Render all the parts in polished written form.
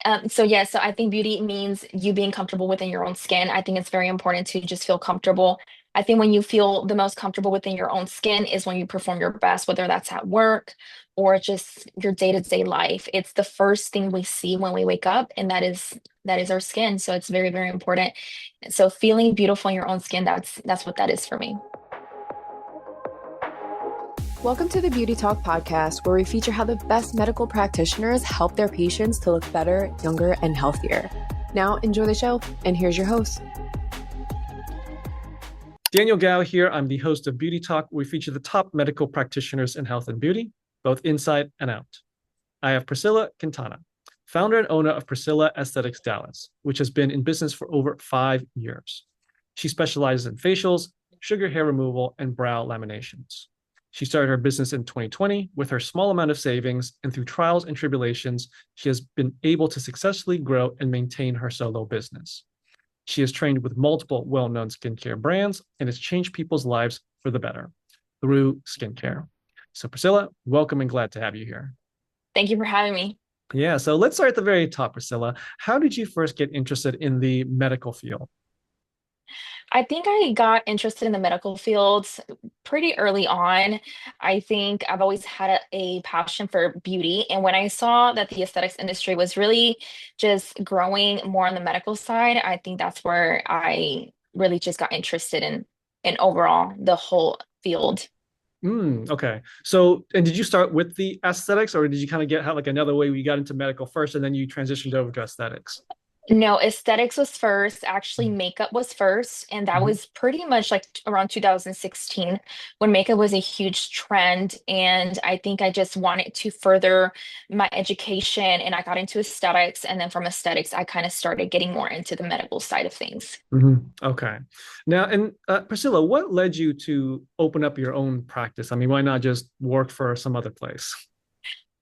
So I think beauty means you being comfortable within your own skin. I think it's very important to just feel comfortable. I think when you feel the most comfortable within your own skin is when you perform your best, whether that's at work or just your day-to-day life. It's the first thing we see when we wake up, and that is our skin. So it's very, very important. So feeling beautiful in your own skin, that's what that is for me. Welcome to the Beauty Talk podcast, where we feature how the best medical practitioners help their patients to look better, younger, and healthier. Now, enjoy the show, and here's your host. Daniel Gao here. I'm the host of Beauty Talk. We feature the top medical practitioners in health and beauty, both inside and out. I have Priscilla Quintana, founder and owner of Priscilla Aesthetics Dallas, which has been in business for over 5 years. She specializes in facials, sugar hair removal, and brow laminations. She started her business in 2020 with her small amount of savings, and through trials and tribulations, she has been able to successfully grow and maintain her solo business. She has trained with multiple well-known skincare brands and has changed people's lives for the better through skincare. So Priscilla, welcome and glad to have you here. Thank you for having me. Yeah, so let's start at the very top, Priscilla. How did you first get interested in the medical field? I think I got interested in the medical fields pretty early on. I think I've always had a passion for beauty. And when I saw that the aesthetics industry was really just growing more on the medical side, I think that's where I really just got interested in overall the whole field. Okay. So, and did you start with the aesthetics, or did you kind of have like another way where you got into medical first and then you transitioned over to aesthetics? No, aesthetics was first. Actually, makeup was first. And that Mhm. was pretty much like around 2016 when makeup was a huge trend. And I think I just wanted to further my education and I got into aesthetics. And then from aesthetics, I kind of started getting more into the medical side of things. Okay. Now, and Priscilla, what led you to open up your own practice? I mean, why not just work for some other place?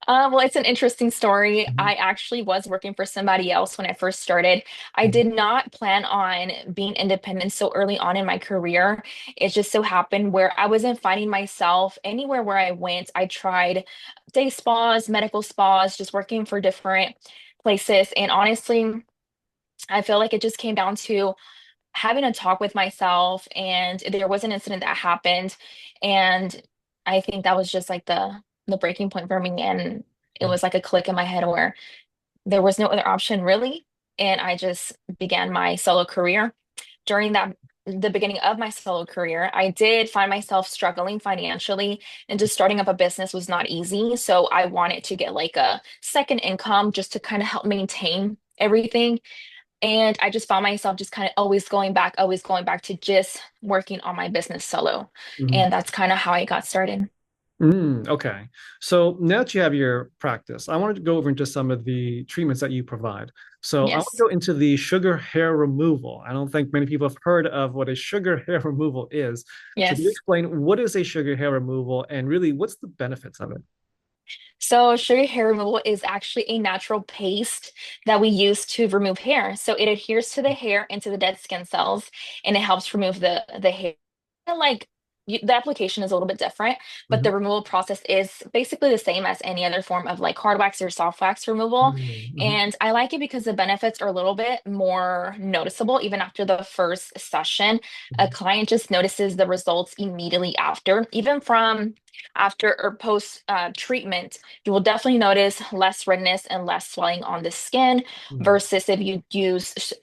Well, it's an interesting story. Mhm. I actually was working for somebody else when I first started. I Mhm. did not plan on being independent so early on in my career. It just so happened where I wasn't finding myself anywhere where I went. I tried day spas, medical spas, just working for different places. And honestly, I feel like it just came down to having a talk with myself. And there was an incident that happened. And I think that was just like the breaking point for me. And it was like a click in my head where there was no other option really. And I just began my solo career. During the beginning of my solo career, I did find myself struggling financially, and just starting up a business was not easy. So I wanted to get like a second income just to kind of help maintain everything. And I just found myself just kind of always going back to just working on my business solo. Mhm. And that's kind of how I got started. Okay. So now that you have your practice, I wanted to go over into some of the treatments that you provide. So I want to Yes. go into the sugar hair removal. I don't think many people have heard of what a sugar hair removal is. So can you Yes. explain what is a sugar hair removal and really what's the benefits of it? So sugar hair removal is actually a natural paste that we use to remove hair. So it adheres to the hair and to the dead skin cells, and it helps remove the hair. Like the application is a little bit different, but the Mhm. removal process is basically the same as any other form of like hard wax or soft wax removal. Mhm. And I like it because the benefits are a little bit more noticeable even after the first session. A Mhm. client just notices the results immediately after, even from after or post treatment. You will definitely notice less redness and less swelling on the skin Mhm. versus if you use,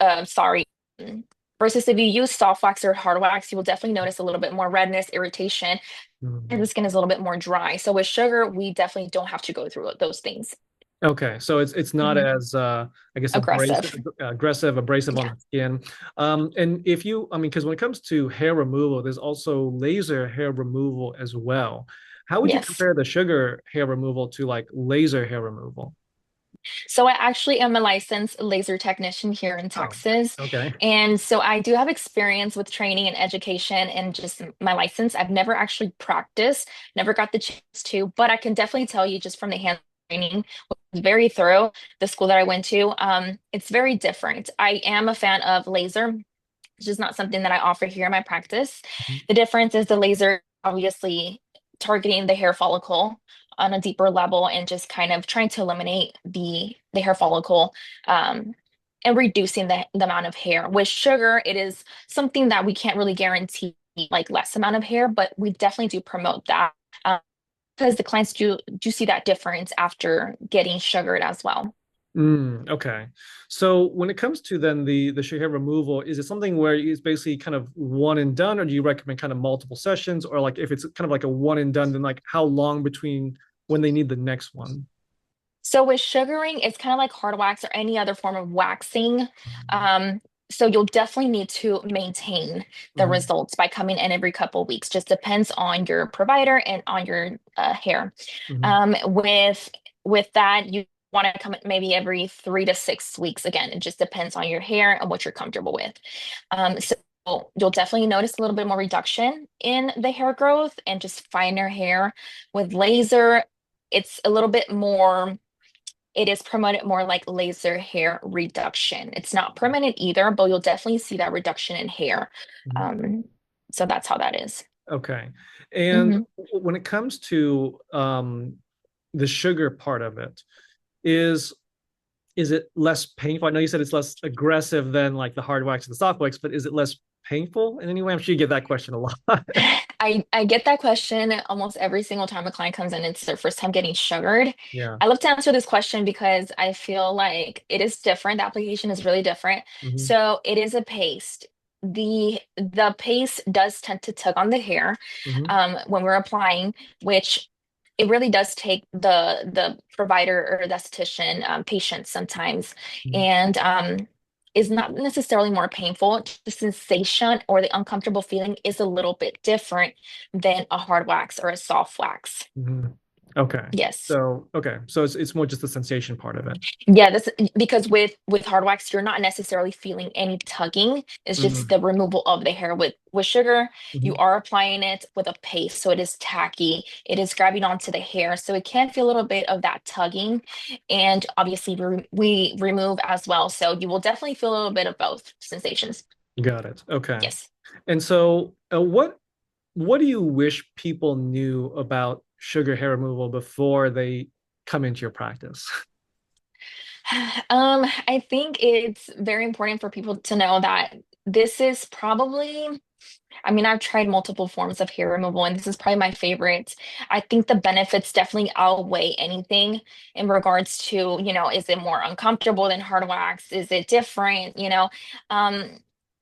versus if you use soft wax or hard wax, you will definitely notice a little bit more redness, irritation, and the Mhm. skin is a little bit more dry. So with sugar, we definitely don't have to go through those things. Okay, so it's not Mhm. as I guess Aggressive. abrasive on Yeah. the skin. And if you, I mean, because when it comes to hair removal, there's also laser hair removal as well. How would you Yes. compare the sugar hair removal to like laser hair removal? So I actually am a licensed laser technician here in Oh, Texas. okay. And so I do have experience with training and education and just my license. I've never actually practiced, never got the chance to, but I can definitely tell you just from the hands training, was very thorough. The school that I went to, it's very different. I am a fan of laser. It's just not something that I offer here in my practice. Mhm. The difference is the laser obviously targeting the hair follicle. on a deeper level and just kind of trying to eliminate the hair follicle, um, and reducing the amount of hair. With sugar, it is something that we can't really guarantee like less amount of hair, but we definitely do promote that, because the clients do see that difference after getting sugared as well. Okay. So when it comes to then the sugar hair removal, is it something where it's basically kind of one and done, or do you recommend kind of multiple sessions, or like if it's kind of like a one and done, then like how long between when they need the next one? So with sugaring, it's kind of like hard wax or any other form of waxing. So you'll definitely need to maintain the Mhm, results by coming in every couple of weeks. Just depends on your provider and on your hair. mhm, With that, you want to come in maybe every 3 to 6 weeks. Again, it just depends on your hair and what you're comfortable with. So you'll definitely notice a little bit more reduction in the hair growth and just finer hair. With laser, it's a little bit more, it is promoted more like laser hair reduction. It's not permanent either, but you'll definitely see that reduction in hair. mhm. Um, so that's how that is. Okay. And Mhm. when it comes to the sugar part of it, is is it less painful? I know you said it's less aggressive than like the hard wax and the soft wax, but is it less painful in any way? I'm sure you get that question a lot. I get that question almost every single time a client comes in. It's their first time getting sugared. Yeah. I love to answer this question because I feel like it is different. The application is really different. Hmm. So it is a paste. The paste does tend to tug on the hair Hmm. when we're applying, which it really does take the provider or the esthetician patience sometimes, and is not necessarily more painful. The sensation or the uncomfortable feeling is a little bit different than a hard wax or a soft wax. Hmm. Okay. Yes. So it's more just the sensation part of it. Yeah, this because with hard wax, you're not necessarily feeling any tugging. It's just Mm-hmm. the removal of the hair. With sugar, you Hmm. are applying it with a paste, so it is tacky. It is grabbing onto the hair, so it can feel a little bit of that tugging. And obviously, we remove as well, so you will definitely feel a little bit of both sensations. Got it. Okay. Yes. And so what do you wish people knew about sugar hair removal before they come into your practice? I think it's very important for people to know that this is probably, I mean, I've tried multiple forms of hair removal, and this is probably my favorite. I think the benefits definitely outweigh anything in regards to, is it more uncomfortable than hard wax? Is it different?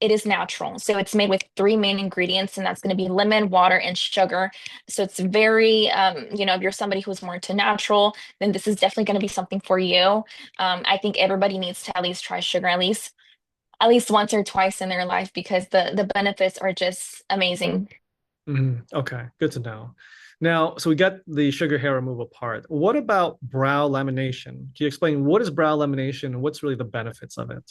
It is natural. So it's made with three main ingredients, and that's going to be lemon, water, and sugar. So it's very, if you're somebody who's more into natural, then this is definitely going to be something for you. I think everybody needs to at least try sugar at least once or twice in their life because the benefits are just amazing. Mhm. Okay, good to know. Now, so we got the sugar hair removal part. What about brow lamination? Can you explain what is brow lamination and what's really the benefits of it?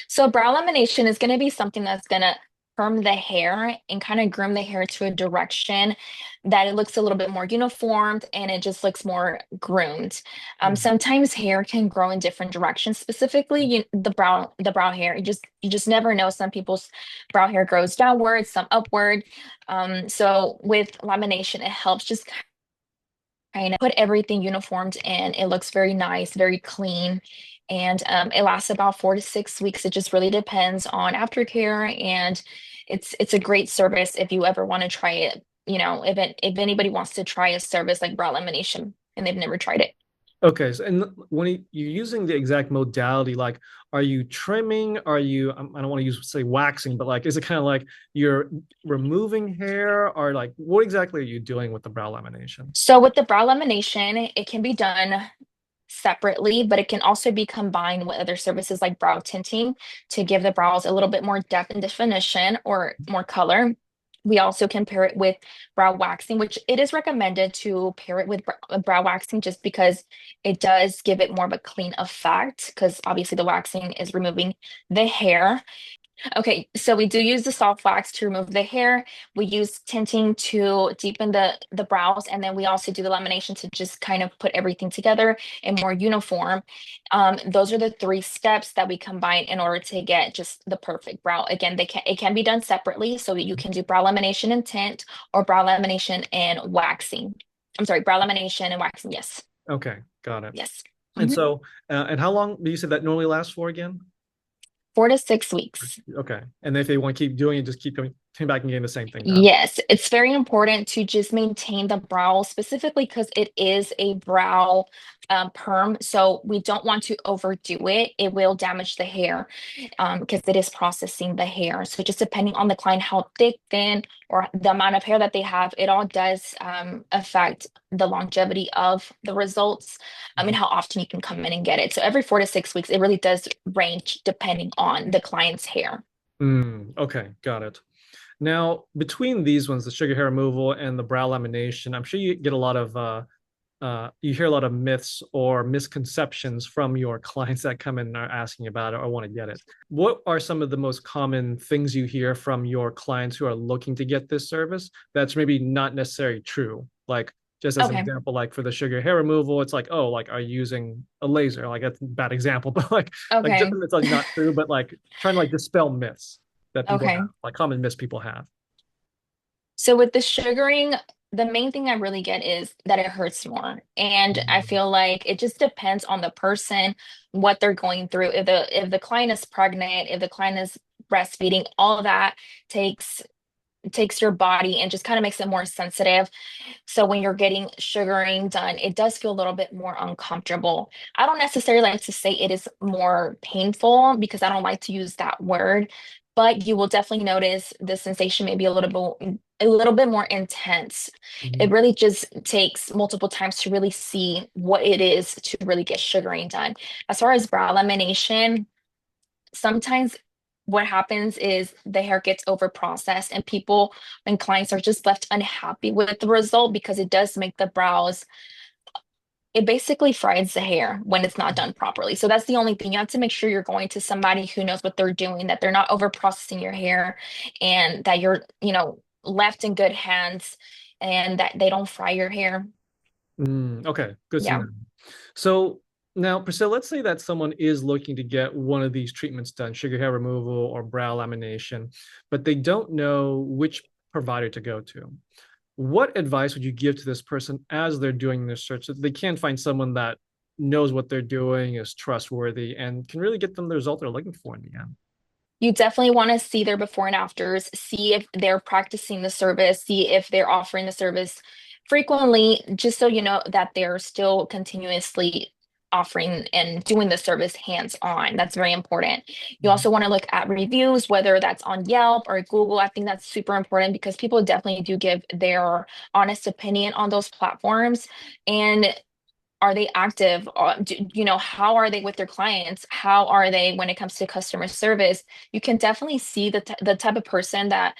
So brow lamination is going to be something that's going to perm the hair and kind of groom the hair to a direction that it looks a little bit more uniformed and it just looks more groomed. Mhm. Sometimes hair can grow in different directions, specifically the brow hair. You just never know. Some people's brow hair grows downward, some upward. So with lamination, it helps just kind of put everything uniformed and it looks very nice, very clean. And it lasts about 4 to 6 weeks. It just really depends on aftercare, and it's a great service if you ever want to try it. If anybody wants to try a service like brow lamination and they've never tried it. Okay, so and when you're using the exact modality, like, are you trimming? Are you, I don't want to use say waxing, but like, is it kind of like you're removing hair, or like, what exactly are you doing with the brow lamination? So with the brow lamination, it can be done separately, but it can also be combined with other services like brow tinting to give the brows a little bit more depth and definition or more color. We also can pair it with brow waxing, which it is recommended to pair it with brow waxing just because it does give it more of a clean effect, because obviously the waxing is removing the hair. Okay, so we do use the soft wax to remove the hair. We use tinting to deepen the brows, and then we also do the lamination to just kind of put everything together and more uniform. Those are the three steps that we combine in order to get just the perfect brow. Again, it can be done separately, so you can do brow lamination and tint or brow lamination and waxing. I'm sorry, brow lamination and waxing. Yes. Okay, got it. Yes. And Mhm. so, and how long do you say that normally lasts for again? 4 to 6 weeks. Okay. And if they want to keep doing it, just keep coming back and getting the same thing done. Yes, it's very important to just maintain the brow specifically because it is a brow perm. So we don't want to overdo it. It will damage the hair because it is processing the hair. So just depending on the client, how thick, thin, or the amount of hair that they have, it all does affect the longevity of the results and Mhm. how often you can come in and get it. So every 4 to 6 weeks, it really does range depending on the client's hair. Okay, got it. Now, between these ones, the sugar hair removal and the brow lamination, I'm sure you get a lot of you hear a lot of myths or misconceptions from your clients that come in and are asking about it or want to get it. What are some of the most common things you hear from your clients who are looking to get this service that's maybe not necessarily true? Like, just as an Okay. example, like for the sugar hair removal, it's like, oh, like are you using a laser? Like that's a bad example, but like just Okay. it's like not true, but like trying to like dispel myths that people have, Okay. like common myths people have. So with the sugaring, the main thing I really get is that it hurts more. And I Mm, feel like it just depends on the person, what they're going through. If the client is pregnant, if the client is breastfeeding, all of that takes takes your body and just kind of makes it more sensitive. So when you're getting sugaring done, it does feel a little bit more uncomfortable. I don't necessarily like to say it is more painful because I don't like to use that word, but you will definitely notice the sensation maybe a little bit more intense. mhm, It really just takes multiple times to really see what it is to really get sugaring done. As far as brow lamination, sometimes what happens is the hair gets over processed and people and clients are just left unhappy with the result because it does make the brows, it basically fries the hair when it's not done properly. So that's the only thing. You have to make sure you're going to somebody who knows what they're doing, that they're not over processing your hair, and that you're, left in good hands and that they don't fry your hair. Okay, good to Yeah. know. So now, Priscilla, let's say that someone is looking to get one of these treatments done, sugar hair removal or brow lamination, but they don't know which provider to go to. What advice would you give to this person as they're doing their search so that they can find someone that knows what they're doing, is trustworthy, and can really get them the result they're looking for in the end? You definitely want to see their before and afters, see if they're practicing the service, see if they're offering the service frequently, just so you know that they're still continuously offering and doing the service hands-on. That's very important. You Mhm. also want to look at reviews, whether that's on Yelp or Google. I think that's super important because people definitely do give their honest opinion on those platforms. And are they active? How are they with their clients? How are they when it comes to customer service? You can definitely see the type of person that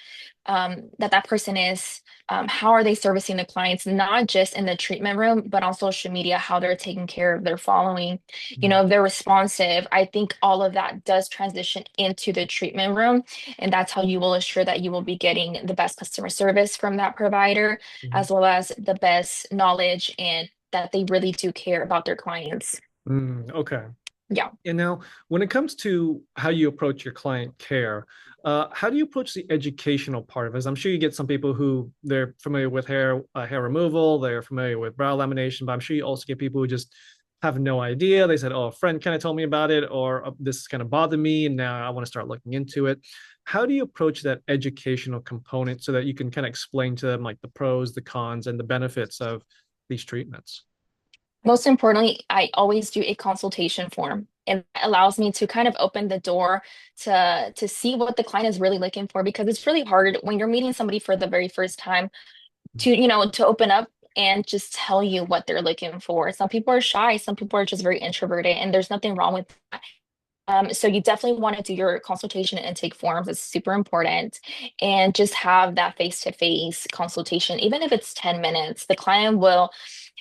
person is. How are they servicing the clients, not just in the treatment room, but on social media, how they're taking care of their following, if they're responsive. I think all of that does transition into the treatment room, and that's how you will assure that you will be getting the best customer service from that provider, Mhm. as well as the best knowledge and that they really do care about their clients. Okay. Yeah. And now, when it comes to how you approach your client care, how do you approach the educational part of it? 'Cause I'm sure you get some people who they're familiar with hair removal, they're familiar with brow lamination, but I'm sure you also get people who just have no idea. They said, "Oh, a friend kind of told me about it," or "This kind of bothered me, and now I want to start looking into it." How do you approach that educational component so that you can kind of explain to them like the pros, the cons, and the benefits of these treatments? Most importantly, I always do a consultation form. And that allows me to kind of open the door to see what the client is really looking for because it's really hard when you're meeting somebody for the very first time to open up and just tell you what they're looking for. Some people are shy, some people are just very introverted, and there's nothing wrong with that. So you definitely want to do your consultation and intake forms. It's super important. And just have that face-to-face consultation, even if it's 10 minutes. The client will,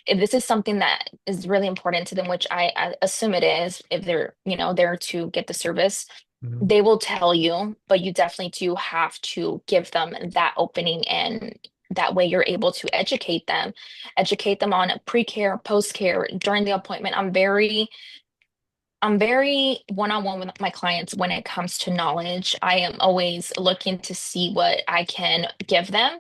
if this is something that is really important to them, which I assume it is, if they're, there to get the service, Mhm. they will tell you, but you definitely do have to give them that opening, and that way you're able to educate them on pre-care, post-care during the appointment. I'm very one-on-one with my clients when it comes to knowledge. I am always looking to see what I can give them.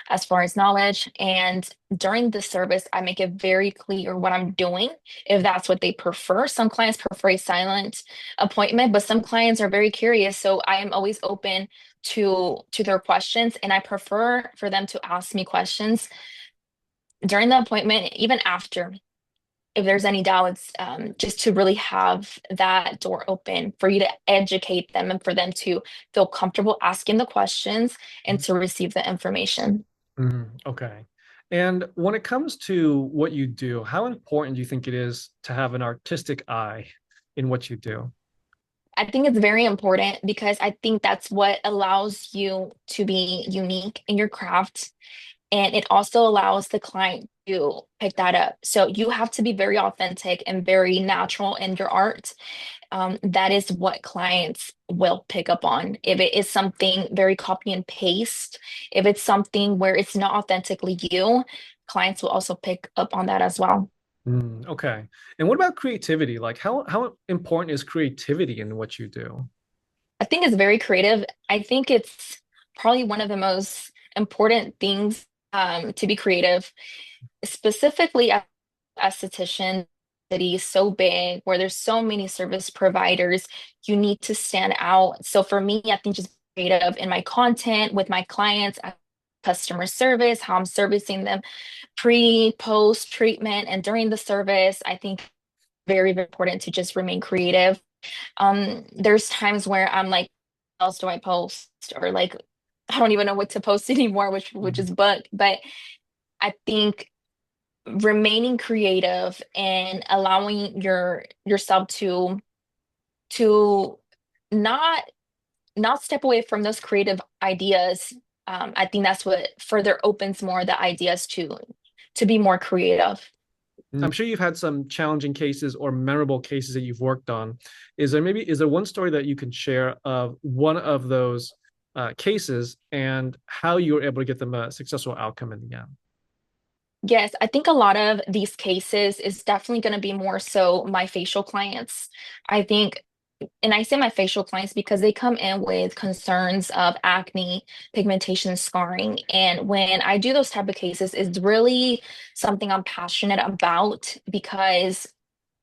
as far as knowledge. And during the service, I make it very clear what I'm doing, if that's what they prefer. Some clients prefer a silent appointment, but some clients are very curious. So I am always open to their questions, and I prefer for them to ask me questions during the appointment, even after, if there's any doubts, just to really have that door open for you to educate them and for them to feel comfortable asking the questions and to receive the information. Okay. And when it comes to what you do, how important do you think it is to have an artistic eye in what you do? I think it's very important because I think that's what allows you to be unique in your craft. And it also allows the client to pick that up. So you have to be very authentic and very natural in your art. That is what clients will pick up on. If it is something very copy and paste, if it's something where it's not authentically you, clients will also pick up on that as well. Okay. And what about creativity? Like how important is creativity in what you do? I think it's very creative. I think it's probably one of the most important things, to be creative, specifically as esthetician. City is so big where there's so many service providers, you need to stand out. So for me, I think just creative in my content with my clients, customer service, how I'm servicing them pre, post treatment, and during the service. I think very, very important to just remain creative. There's times where I'm like, what else do I post? Or like, I don't even know what to post anymore, which Mhm. is but I think remaining creative and allowing yourself to not not step away from those creative ideas. I think that's what further opens more the ideas to be more creative. I'm sure you've had some challenging cases or memorable cases that you've worked on. Is there one story that you can share of one of those cases and how you were able to get them a successful outcome in the end? Yes, I think a lot of these cases is definitely going to be more so my facial clients. I think, and I say my facial clients because they come in with concerns of acne, pigmentation, scarring. And when I do those type of cases, it's really something I'm passionate about because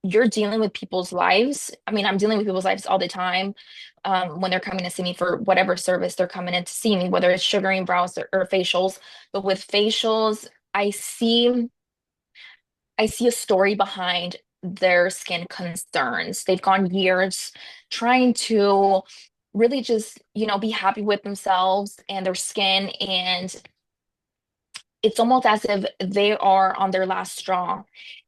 you're dealing with people's lives. I mean, I'm dealing with people's lives all the time, when they're coming to see me for whatever service they're coming in to see me, whether it's sugaring brows or facials. But with facials, I see a story behind their skin concerns. They've gone years trying to really just, be happy with themselves and their skin. And it's almost as if they are on their last straw.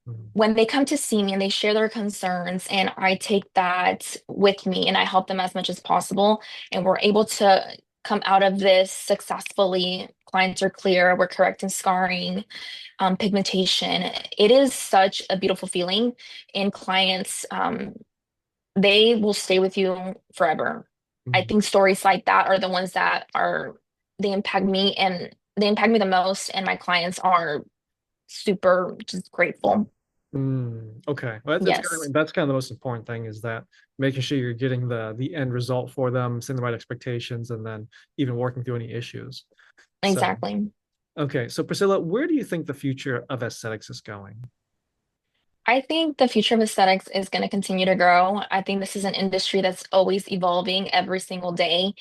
Mhm. When they come to see me and they share their concerns, and I take that with me and I help them as much as possible, and we're able to come out of this successfully. Clients are clear, we're correcting scarring, pigmentation. It is such a beautiful feeling, and clients, they will stay with you forever. I Mhm. think stories like that are the ones that are they impact me, and they impact me the most, and my clients are super just grateful. Okay, well, Yes, that's kind of the most important thing is that making sure you're getting the end result for them, setting the right expectations, and then even working through any issues. So, exactly. okay, so Priscilla, where do you think the future of aesthetics is going? I think the future of aesthetics is going to continue to grow. I think this is an industry that's always evolving every single day.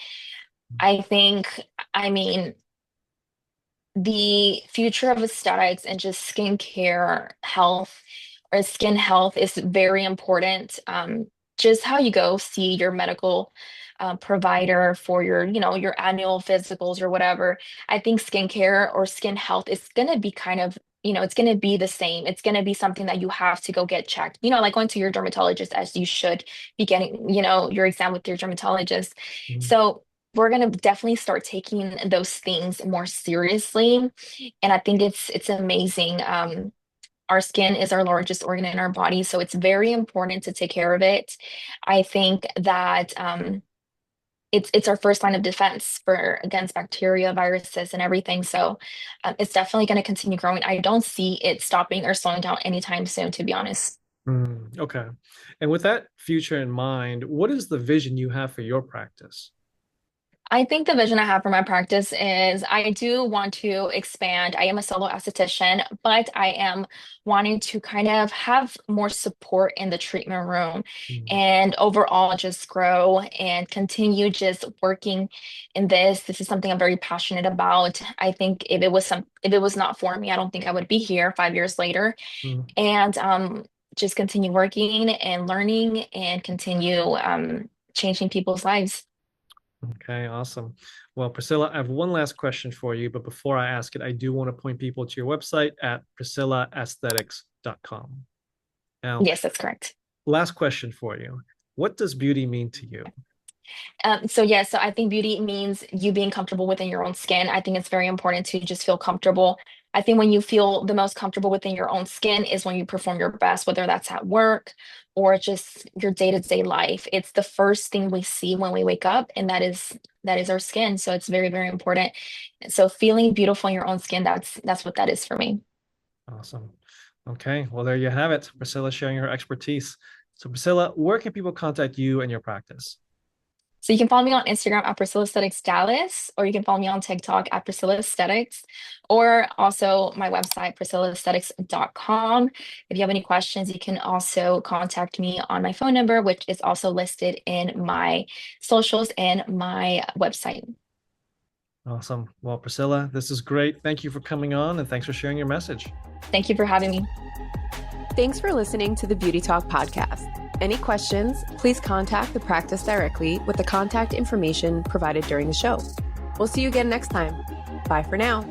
I think, I mean, the future of aesthetics and just skincare health or skin health is very important. Just how you go see your medical, provider for your annual physicals or whatever. I think skincare or skin health is going to be kind of, it's going to be the same. It's going to be something that you have to go get checked, like going to your dermatologist, as you should be getting, your exam with your dermatologist. Mhm. So we're going to definitely start taking those things more seriously. And I think it's amazing. Our skin is our largest organ in our body, so it's very important to take care of it. I think that, it's our first line of defense for against bacteria, viruses, and everything. So, it's definitely going to continue growing. I don't see it stopping or slowing down anytime soon, to be honest. Okay, and with that future in mind, what is the vision you have for your practice? I think the vision I have for my practice is I do want to expand. I am a solo esthetician, but I am wanting to kind of have more support in the treatment room Mm, and overall just grow and continue just working in this. This is something I'm very passionate about. I think if it was not for me, I don't think I would be here 5 years later. mm. And just continue working and learning and continue changing people's lives. Okay, awesome. Well, Priscilla, I have one last question for you, but before I ask it, I do want to point people to your website at priscillaesthetics.com. Now, Yes, that's correct. last question for you. What does beauty mean to you? So I think beauty means you being comfortable within your own skin. I think it's very important to just feel comfortable. I think when you feel the most comfortable within your own skin is when you perform your best, whether that's at work or just your day-to-day life. It's the first thing we see when we wake up, and that is our skin. So it's very, very important. So feeling beautiful in your own skin, that's what that is for me. Awesome. Okay, well, there you have it. Priscilla sharing her expertise. So, Priscilla, where can people contact you and your practice? So you can follow me on Instagram at Priscilla Aesthetics Dallas, or you can follow me on TikTok at Priscilla Aesthetics, or also my website, priscillaaesthetics.com. If you have any questions, you can also contact me on my phone number, which is also listed in my socials and my website. Awesome. Well, Priscilla, this is great. Thank you for coming on and thanks for sharing your message. Thank you for having me. Thanks for listening to the Beauty Talk podcast. Any questions, please contact the practice directly with the contact information provided during the show. We'll see you again next time. Bye for now.